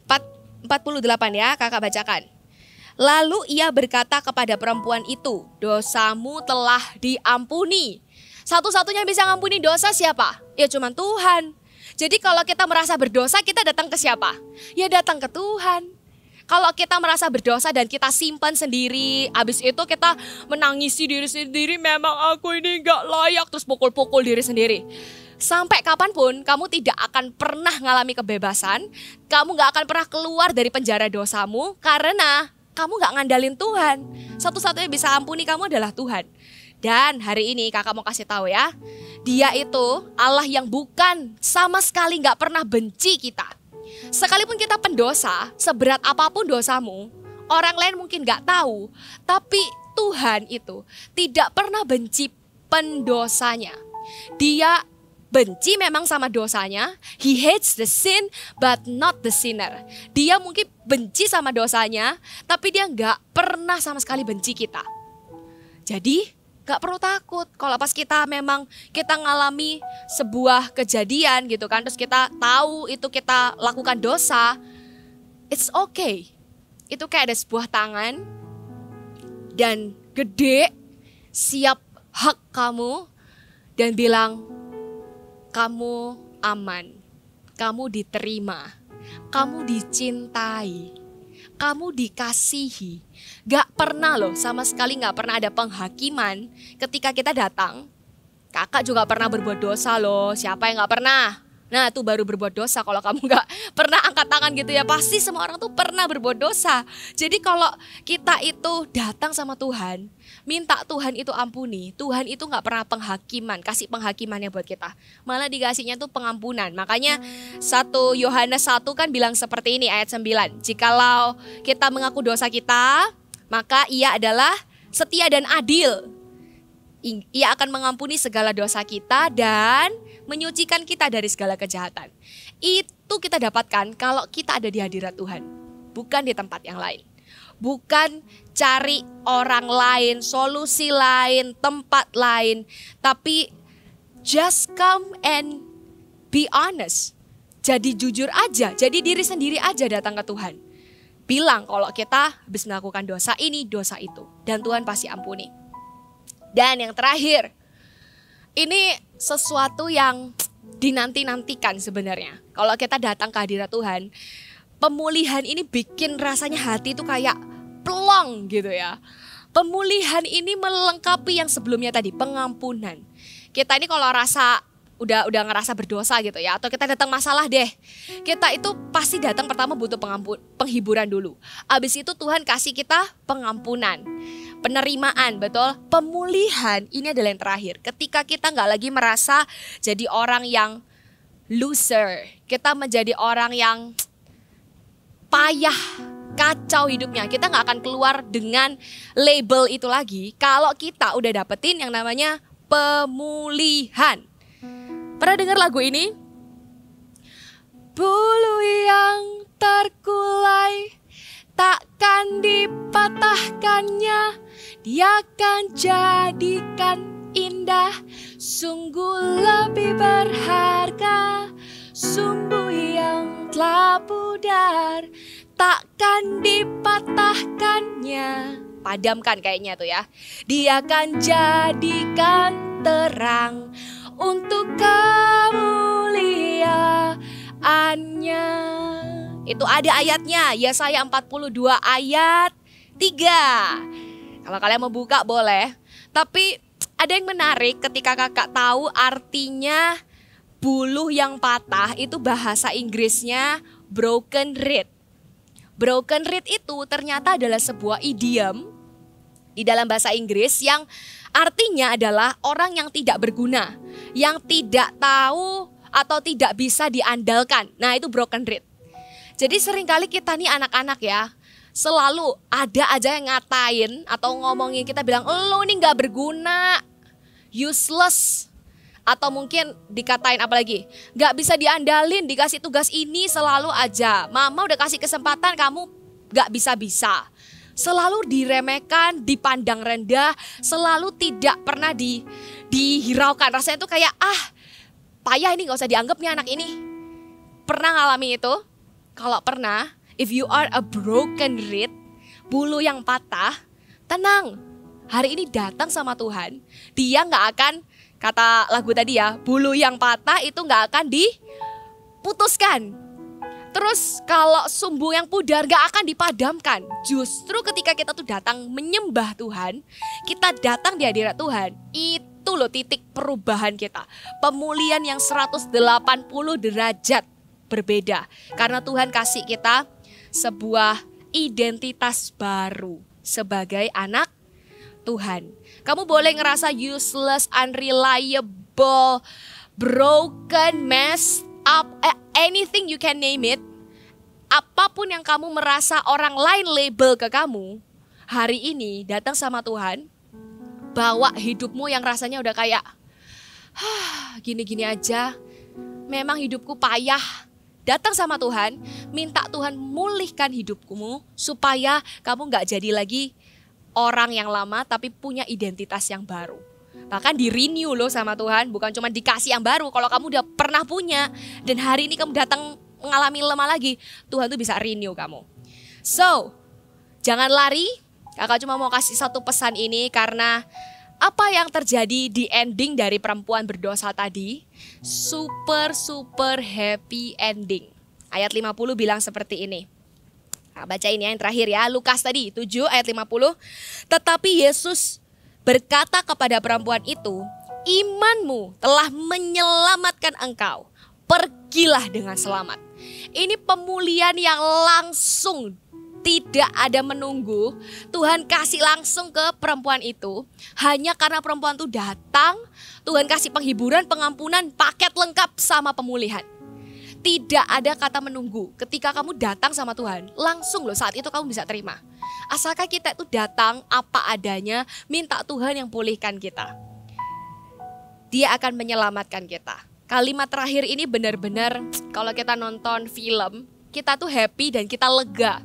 48 ya, kakak bacakan. Lalu ia berkata kepada perempuan itu, dosamu telah diampuni. Satu-satunya bisa ngampuni dosa siapa? Ya cuma Tuhan. Jadi kalau kita merasa berdosa, kita datang ke siapa? Ya datang ke Tuhan. Kalau kita merasa berdosa dan kita simpan sendiri, habis itu kita menangisi diri sendiri, memang aku ini gak layak, terus pukul-pukul diri sendiri. Sampai kapanpun kamu tidak akan pernah mengalami kebebasan, kamu gak akan pernah keluar dari penjara dosamu karena kamu gak ngandalin Tuhan. Satu-satunya bisa ampuni kamu adalah Tuhan. Dan hari ini kakak mau kasih tahu ya, Dia itu Allah yang bukan sama sekali gak pernah benci kita. Sekalipun kita pendosa, seberat apapun dosamu, orang lain mungkin gak tahu, tapi Tuhan itu tidak pernah benci pendosanya. Dia benci memang sama dosanya. He hates the sin but not the sinner. Dia mungkin benci sama dosanya, tapi dia gak pernah sama sekali benci kita. Jadi gak perlu takut kalau pas kita memang kita ngalami sebuah kejadian gitu kan, terus kita tahu itu kita lakukan dosa. It's okay. Itu kayak ada sebuah tangan dan gede siap hak kamu dan bilang, kamu aman, kamu diterima, kamu dicintai, kamu dikasihi. Gak pernah loh, sama sekali gak pernah ada penghakiman ketika kita datang. Kakak juga pernah berbuat dosa loh, siapa yang gak pernah? Nah itu baru berbuat dosa kalau kamu gak pernah angkat tangan gitu ya. Pasti semua orang tuh pernah berbuat dosa. Jadi kalau kita itu datang sama Tuhan, minta Tuhan itu ampuni, Tuhan itu gak pernah penghakiman, kasih penghakimannya buat kita. Malah dikasihnya tuh pengampunan. Makanya 1 Yohanes 1 kan bilang seperti ini ayat 9. Jikalau kita mengaku dosa kita, maka Ia adalah setia dan adil. Ia akan mengampuni segala dosa kita dan menyucikan kita dari segala kejahatan. Itu kita dapatkan kalau kita ada di hadirat Tuhan, bukan di tempat yang lain. Bukan cari orang lain, solusi lain, tempat lain. Tapi just come and be honest. Jadi jujur aja, jadi diri sendiri aja datang ke Tuhan. Bilang kalau kita habis melakukan dosa ini, dosa itu. Dan Tuhan pasti ampuni. Dan yang terakhir, ini sesuatu yang dinanti-nantikan sebenarnya. Kalau kita datang ke hadirat Tuhan, pemulihan ini bikin rasanya hati itu kayak plong gitu ya. Pemulihan ini melengkapi yang sebelumnya tadi, pengampunan. Kita ini kalau rasa udah ngerasa berdosa gitu ya, atau kita datang masalah deh, kita itu pasti datang pertama butuh penghiburan dulu. Abis itu Tuhan kasih kita pengampunan, penerimaan, betul. Pemulihan ini adalah yang terakhir. Ketika kita gak lagi merasa jadi orang yang loser, kita menjadi orang yang payah, kacau hidupnya. Kita gak akan keluar dengan label itu lagi kalau kita udah dapetin yang namanya pemulihan. Pernah dengar lagu ini? Bulu yang terkulai takkan dipatahkannya, Dia akan jadikan indah. Sungguh lebih berharga sumbu yang telah pudar, takkan dipatahkannya. padamkan kayaknya tuh ya. Dia akan jadikan terang untuk kemuliaannya. Itu ada ayatnya, Yesaya 42 ayat 3. Kalau kalian mau buka boleh. Tapi ada yang menarik ketika kakak tahu artinya buluh yang patah itu bahasa Inggrisnya broken reed. Broken reed itu ternyata adalah sebuah idiom di dalam bahasa Inggris yang artinya adalah orang yang tidak berguna, yang tidak tahu atau tidak bisa diandalkan. Nah, itu broken reed. Jadi seringkali kita nih anak-anak ya, selalu ada aja yang ngatain atau ngomongin kita bilang, "Lo nih gak berguna, useless." Atau mungkin dikatain apa lagi? Gak bisa diandalin, dikasih tugas ini selalu aja. Mama udah kasih kesempatan, kamu gak bisa-bisa. Selalu diremehkan, dipandang rendah, selalu tidak pernah dihiraukan. Rasanya tuh kayak, payah ini, gak usah dianggap nih anak ini. Pernah ngalami itu? Kalau pernah, if you are a broken reed, bulu yang patah, tenang. Hari ini datang sama Tuhan, dia gak akan, kata lagu tadi ya, bulu yang patah itu gak akan diputuskan. Terus kalau sumbu yang pudar gak akan dipadamkan. Justru ketika kita tuh datang menyembah Tuhan, kita datang di hadirat Tuhan, itu loh titik perubahan kita. Pemulihan yang 180 derajat berbeda. Karena Tuhan kasih kita sebuah identitas baru sebagai anak Tuhan. Kamu boleh ngerasa useless, unreliable, broken, messed up, anything you can name it. Apapun yang kamu merasa orang lain label ke kamu, hari ini datang sama Tuhan, bawa hidupmu yang rasanya udah kayak, gini-gini aja, memang hidupku payah. Datang sama Tuhan, minta Tuhan mulihkan hidupmu supaya kamu gak jadi lagi orang yang lama tapi punya identitas yang baru. Bahkan di renew loh sama Tuhan, bukan cuma dikasih yang baru. Kalau kamu udah pernah punya dan hari ini kamu datang mengalami lemah lagi, Tuhan tuh bisa renew kamu. So, jangan lari. Kakak cuma mau kasih satu pesan ini karena apa yang terjadi di ending dari perempuan berdosa tadi, super happy ending. Ayat 50 bilang seperti ini. Nah, baca ini yang terakhir ya, Lukas tadi 7 ayat 50. Tetapi Yesus berkata kepada perempuan itu, imanmu telah menyelamatkan engkau, pergilah dengan selamat. Ini pemulihan yang langsung, tidak ada menunggu. Tuhan kasih langsung ke perempuan itu. Hanya karena perempuan itu datang, Tuhan kasih penghiburan, pengampunan, paket lengkap sama pemulihan. Tidak ada kata menunggu. Ketika kamu datang sama Tuhan, langsung loh saat itu kamu bisa terima. Asalkan kita itu datang apa adanya, minta Tuhan yang pulihkan kita. Dia akan menyelamatkan kita. Kalimat terakhir ini benar-benar kalau kita nonton film, kita tuh happy dan kita lega.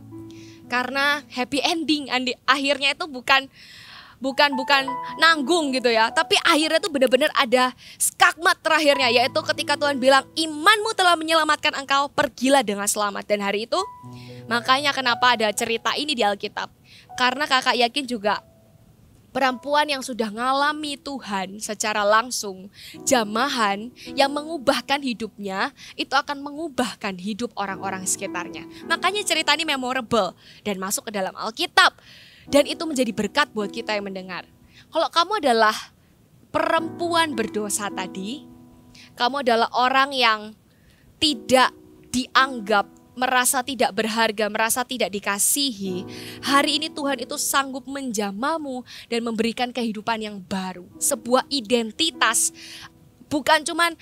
Karena happy ending, akhirnya itu bukan nanggung gitu ya. Tapi akhirnya itu benar-benar ada skakmat terakhirnya, yaitu ketika Tuhan bilang imanmu telah menyelamatkan engkau, pergilah dengan selamat. Dan hari itu makanya kenapa ada cerita ini di Alkitab. Karena kakak yakin juga perempuan yang sudah ngalami Tuhan secara langsung, jamahan yang mengubahkan hidupnya, itu akan mengubahkan hidup orang-orang sekitarnya. Makanya cerita ini memorable dan masuk ke dalam Alkitab. Dan itu menjadi berkat buat kita yang mendengar. Kalau kamu adalah perempuan berdosa tadi, kamu adalah orang yang tidak dianggap, merasa tidak berharga, merasa tidak dikasihi. Hari ini Tuhan itu sanggup menjamamu dan memberikan kehidupan yang baru. Sebuah identitas. Bukan cuman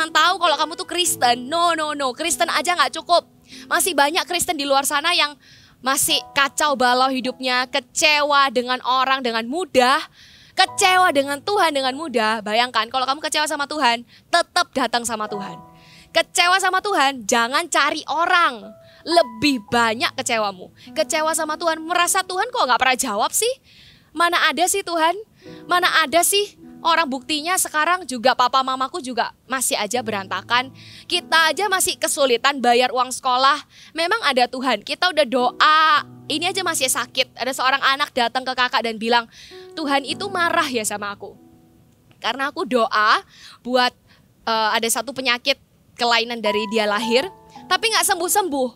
tahu kalau kamu tuh Kristen. No. Kristen aja gak cukup. Masih banyak Kristen di luar sana yang masih kacau balau hidupnya, kecewa dengan orang dengan mudah, kecewa dengan Tuhan dengan mudah. Bayangkan kalau kamu kecewa sama Tuhan, tetap datang sama Tuhan. Kecewa sama Tuhan, jangan cari orang. Lebih banyak kecewamu. Kecewa sama Tuhan, merasa Tuhan kok gak pernah jawab sih? Mana ada sih Tuhan? Mana ada sih? Orang buktinya sekarang juga papa mamaku juga masih aja berantakan. Kita aja masih kesulitan bayar uang sekolah. Memang ada Tuhan, kita udah doa ini aja masih sakit. Ada seorang anak datang ke kakak dan bilang, Tuhan itu marah ya sama aku. Karena aku doa buat ada satu penyakit kelainan dari dia lahir, tapi gak sembuh-sembuh.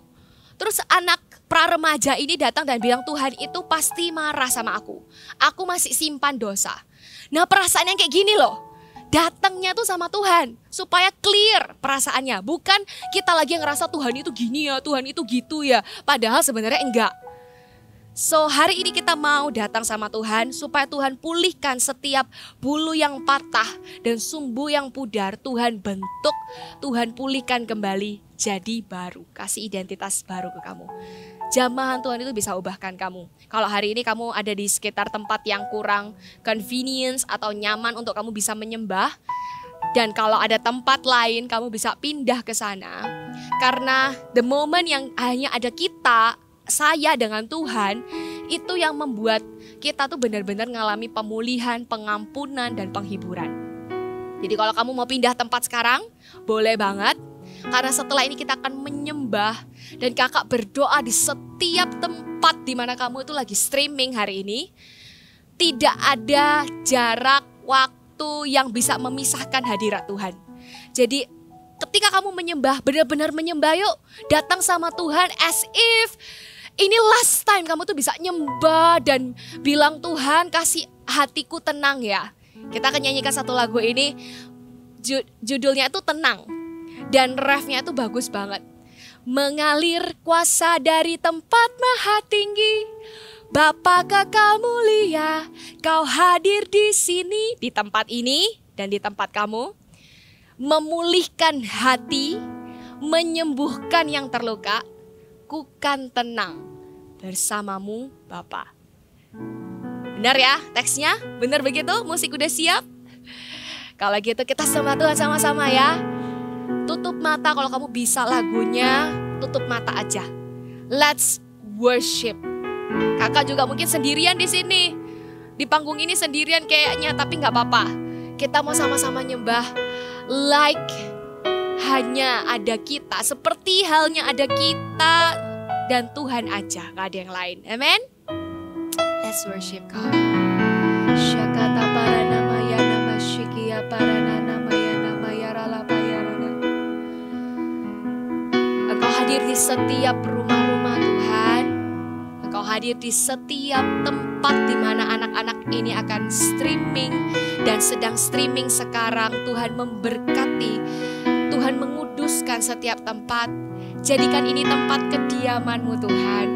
Terus anak pra-remaja ini datang dan bilang, Tuhan itu pasti marah sama aku. Aku masih simpan dosa. Nah perasaan yang kayak gini loh. Datangnya tuh sama Tuhan supaya clear perasaannya. Bukan kita lagi ngerasa Tuhan itu gini ya, Tuhan itu gitu ya. Padahal sebenarnya enggak. So hari ini kita mau datang sama Tuhan supaya Tuhan pulihkan setiap bulu yang patah dan sumbu yang pudar. Tuhan bentuk, Tuhan pulihkan kembali jadi baru. Kasih identitas baru ke kamu. Jamahan Tuhan itu bisa ubahkan kamu. Kalau hari ini kamu ada di sekitar tempat yang kurang convenience atau nyaman untuk kamu bisa menyembah. Dan kalau ada tempat lain kamu bisa pindah ke sana. Karena the moment yang hanya ada kita, saya dengan Tuhan, itu yang membuat kita tuh benar-benar ngalami pemulihan, pengampunan, dan penghiburan. Jadi kalau kamu mau pindah tempat sekarang, boleh banget. Karena setelah ini kita akan menyembah dan kakak berdoa di setiap tempat di mana kamu itu lagi streaming hari ini. Tidak ada jarak waktu yang bisa memisahkan hadirat Tuhan. Jadi ketika kamu menyembah, benar-benar menyembah yuk. Datang sama Tuhan as if ini last time kamu tuh bisa nyembah dan bilang Tuhan kasih hatiku tenang ya. Kita akan nyanyikan satu lagu ini, judulnya itu Tenang. Dan refnya itu bagus banget. Mengalir kuasa dari tempat maha tinggi, Bapa kekal mulia, kau hadir di sini, di tempat ini dan di tempat kamu. Memulihkan hati, menyembuhkan yang terluka, ku kan tenang bersamamu Bapa. Benar ya teksnya? Benar begitu? Musik udah siap? Kalau gitu kita sembah Tuhan sama-sama ya. Tutup mata kalau kamu bisa lagunya, tutup mata aja. Let's worship. Kakak juga mungkin sendirian di sini. Di panggung ini sendirian kayaknya, tapi gak apa-apa. Kita mau sama-sama nyembah like hanya ada kita. Seperti halnya ada kita dan Tuhan aja, gak ada yang lain. Amen. Let's worship God. Syakata para namaya nama syikia para namaya namaya ralapaya rana. Engkau hadir di setiap rumah-rumah Tuhan. Engkau hadir di setiap tempat di mana anak-anak ini akan streaming dan sedang streaming sekarang. Tuhan memberkati, Tuhan menguduskan setiap tempat. Jadikan ini tempat kediaman-Mu Tuhan.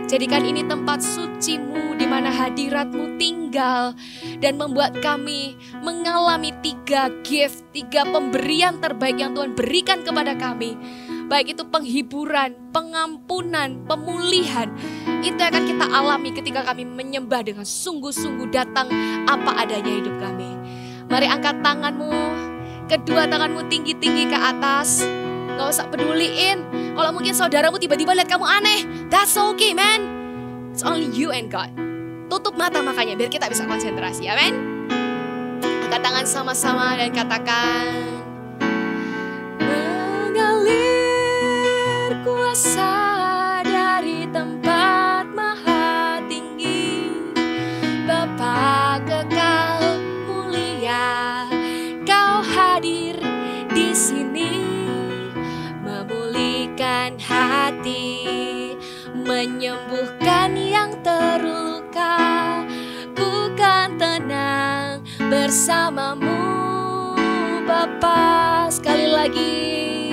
Jadikan ini tempat suci-Mu di mana hadirat-Mu tinggal dan membuat kami mengalami 3 gift, 3 pemberian terbaik yang Tuhan berikan kepada kami. Baik itu penghiburan, pengampunan, pemulihan. Itu akan kita alami ketika kami menyembah dengan sungguh-sungguh datang apa adanya hidup kami. Mari angkat tanganmu, kedua tanganmu tinggi-tinggi ke atas. Gak usah peduliin. Kalau mungkin saudaramu tiba-tiba lihat kamu aneh, that's okay man. It's only you and God. Tutup mata makanya biar kita bisa konsentrasi, amin. Angkat tangan sama-sama dan katakan, mengalir kuasa dari tempat maha tinggi, Bapa kekal mulia, kau hadir di sini, memulihkan hati, menyembuhkan yang terluka, ku kan tenang bersamamu Bapa. Sekali lagi,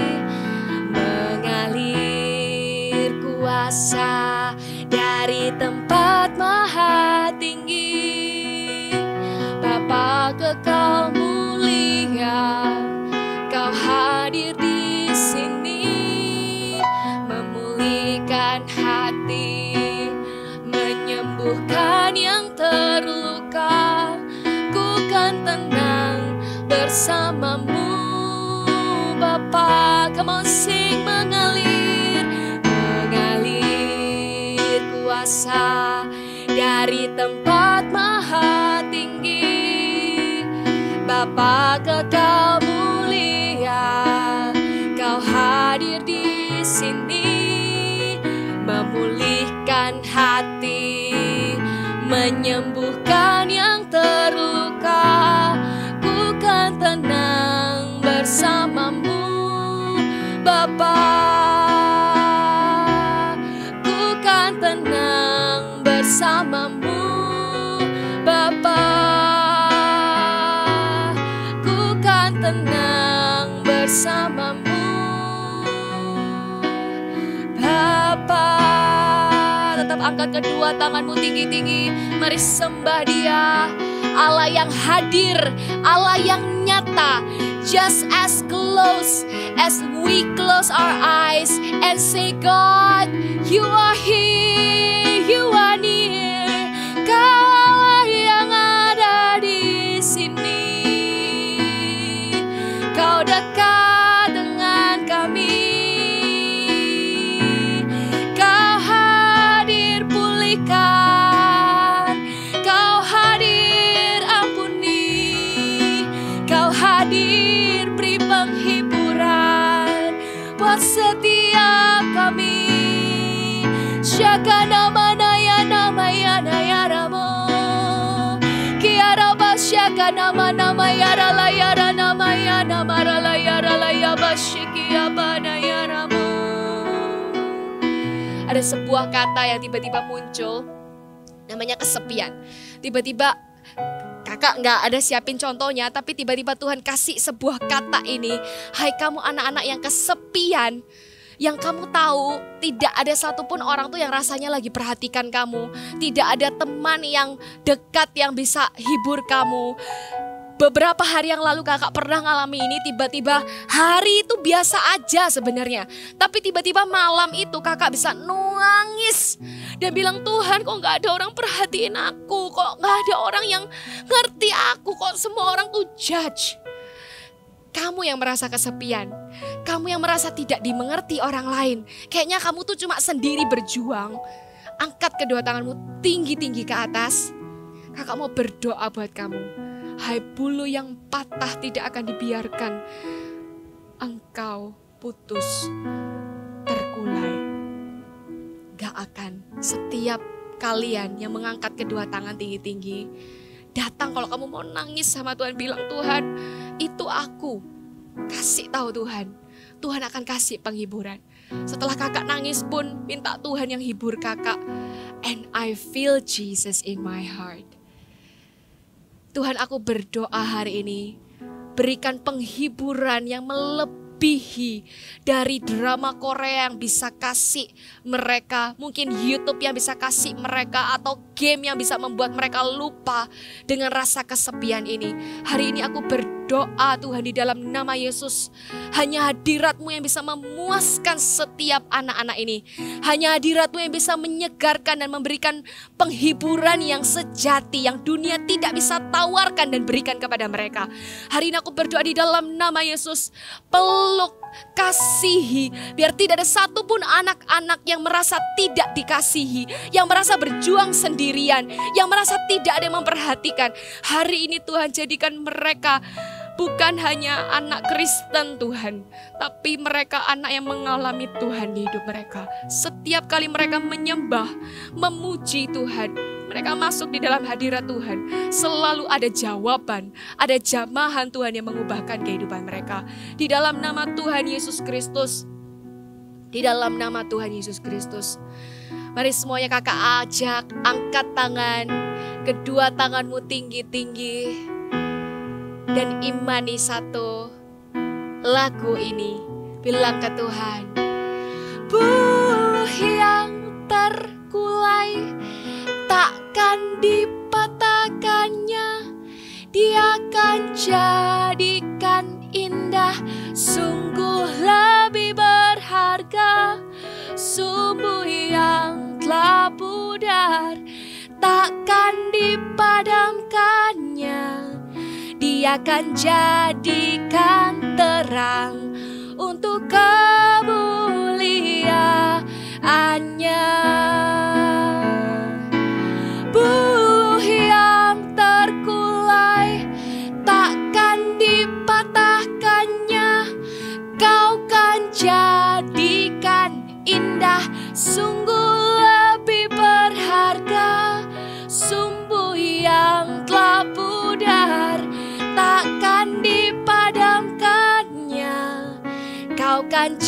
mengalir kuasa dari tempat maha tinggi, Bapa kekal mulia, kau hadir di sini, memulihkan hati, menyembuhkan yang terluka, ku kan tenang bersamamu Bapa. Come on sing, mengalir, mengalir kuasa dari tempat maha tinggi, Bapa kekal mulia, kau hadir di sini, memulihkan menyembuhkan hati, menyembuhkan yang terluka. Ku kan tenang bersamamu Bapa, ku kan tenang bersamamu Bapa, ku kan tenang bersamamu Bapa. Tetap angkat kedua tanganmu tinggi-tinggi, mari sembah Dia, Allah yang hadir, Allah yang nyata. Just as close as we close our eyes and say, God, you are here, you are near. Kaulah yang ada di sini, Kau dekat dengan kami. Kau hadir pulihkan, Kau hadir ampuni, Kau hadir beri penghiburan buat setiap kami. Syaka namana ya ramo, kiara basyaka nama ya rala ya nama ya nama rala ya basyiki abana ya ramo. Ada sebuah kata yang tiba-tiba muncul, namanya kesepian. Tiba-tiba kakak nggak ada siapin contohnya, tapi tiba-tiba Tuhan kasih sebuah kata ini. Hai kamu anak-anak yang kesepian, yang kamu tahu tidak ada satupun orang tuh yang rasanya lagi perhatikan kamu. Tidak ada teman yang dekat yang bisa hibur kamu. Beberapa hari yang lalu kakak pernah ngalami ini, tiba-tiba hari itu biasa aja sebenarnya. Tapi tiba-tiba malam itu kakak bisa nangis dan bilang, Tuhan kok gak ada orang perhatiin aku, kok gak ada orang yang ngerti aku, kok semua orang tuh judge. Kamu yang merasa kesepian, kamu yang merasa tidak dimengerti orang lain, kayaknya kamu tuh cuma sendiri berjuang. Angkat kedua tanganmu tinggi-tinggi ke atas. Kakak mau berdoa buat kamu. Hai bulu yang patah tidak akan dibiarkan engkau putus terkulai. Gak akan. Setiap kalian yang mengangkat kedua tangan tinggi-tinggi, datang kalau kamu mau nangis sama Tuhan, bilang, Tuhan itu aku. Kasih tahu Tuhan, Tuhan akan kasih penghiburan. Setelah kakak nangis pun minta Tuhan yang hibur kakak. And I feel Jesus in my heart. Tuhan, aku berdoa hari ini, berikan penghiburan yang melebihi dari drama Korea yang bisa kasih mereka, mungkin YouTube yang bisa kasih mereka, atau game yang bisa membuat mereka lupa dengan rasa kesepian ini. Hari ini aku berdoa Tuhan, di dalam nama Yesus, hanya hadirat-Mu yang bisa memuaskan setiap anak-anak ini. Hanya hadirat-Mu yang bisa menyegarkan dan memberikan penghiburan yang sejati, yang dunia tidak bisa tawarkan dan berikan kepada mereka. Hari ini aku berdoa di dalam nama Yesus, peluk, kasihi, biar tidak ada satupun anak-anak yang merasa tidak dikasihi, yang merasa berjuang sendirian, yang merasa tidak ada yang memperhatikan. Hari ini Tuhan, jadikan mereka bukan hanya anak Kristen Tuhan, tapi mereka anak yang mengalami Tuhan di hidup mereka. Setiap kali mereka menyembah, memuji Tuhan, mereka masuk di dalam hadirat Tuhan, selalu ada jawaban, ada jamahan Tuhan yang mengubahkan kehidupan mereka. Di dalam nama Tuhan Yesus Kristus, di dalam nama Tuhan Yesus Kristus. Mari semuanya kakak ajak, angkat tangan, kedua tanganmu tinggi-tinggi, dan imani satu lagu ini. Bilang ke Tuhan, buah yang terkulai takkan dipatahkannya, Dia akan jadikan indah, sungguh lebih berharga. Sumbu yang telah pudar takkan dipadamkannya, Dia akan jadikan terang untuk kemuliaannya. Buah yang terkulai takkan dipatahkannya, Kau kan jadikan indah, sungguh lebih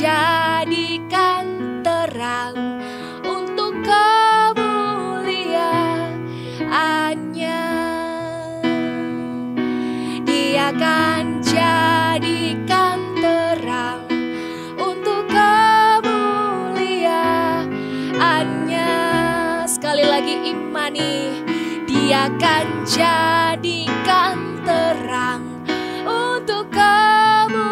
jadikan terang untuk kemuliaan-Nya. Dia akan jadikan terang untuk kemuliaan-Nya. Sekali lagi imani, Dia akan jadikan terang untuk kemuliaan-Nya.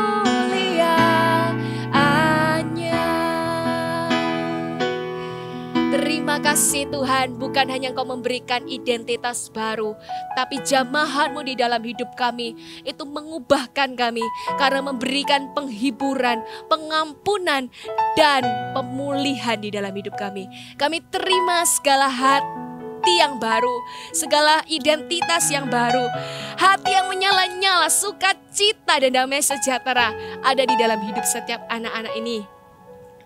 Terima kasih Tuhan, bukan hanya Engkau memberikan identitas baru, tapi jamahan-Mu di dalam hidup kami itu mengubahkan kami karena memberikan penghiburan, pengampunan, dan pemulihan di dalam hidup kami. Kami terima segala hati yang baru, segala identitas yang baru, hati yang menyala-nyala, sukacita dan damai sejahtera ada di dalam hidup setiap anak-anak ini.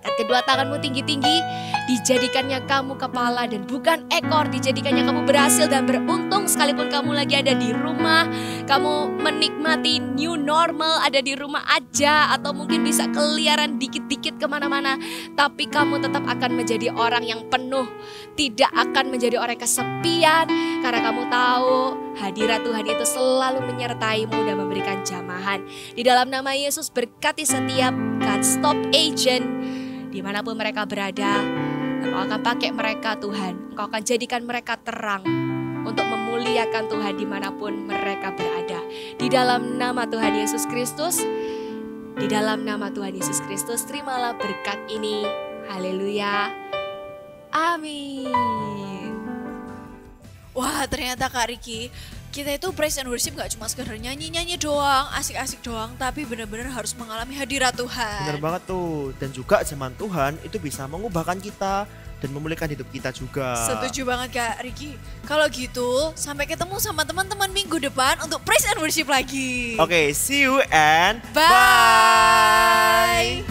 Angkat kedua tanganmu tinggi-tinggi, dijadikannya kamu kepala dan bukan ekor, dijadikannya kamu berhasil dan beruntung sekalipun kamu lagi ada di rumah, kamu menikmati new normal, ada di rumah aja atau mungkin bisa keliaran dikit-dikit kemana-mana, tapi kamu tetap akan menjadi orang yang penuh, tidak akan menjadi orang kesepian karena kamu tahu hadirat Tuhan itu selalu menyertaimu dan memberikan jamahan. Di dalam nama Yesus berkati setiap God Stop Agent dimanapun mereka berada. Engkau akan pakai mereka Tuhan, Engkau akan jadikan mereka terang untuk memuliakan Tuhan dimanapun mereka berada. Di dalam nama Tuhan Yesus Kristus, di dalam nama Tuhan Yesus Kristus, terimalah berkat ini. Haleluya. Amin. Wah, ternyata Kak Riki, kita itu praise and worship gak cuma sekedar nyanyi-nyanyi doang, asik-asik doang, tapi benar-benar harus mengalami hadirat Tuhan. Benar banget tuh. Dan juga zaman Tuhan itu bisa mengubahkan kita dan memulihkan hidup kita juga. Setuju banget Kak Riki. Kalau gitu, sampai ketemu sama teman-teman minggu depan untuk praise and worship lagi. Oke, see you and Bye.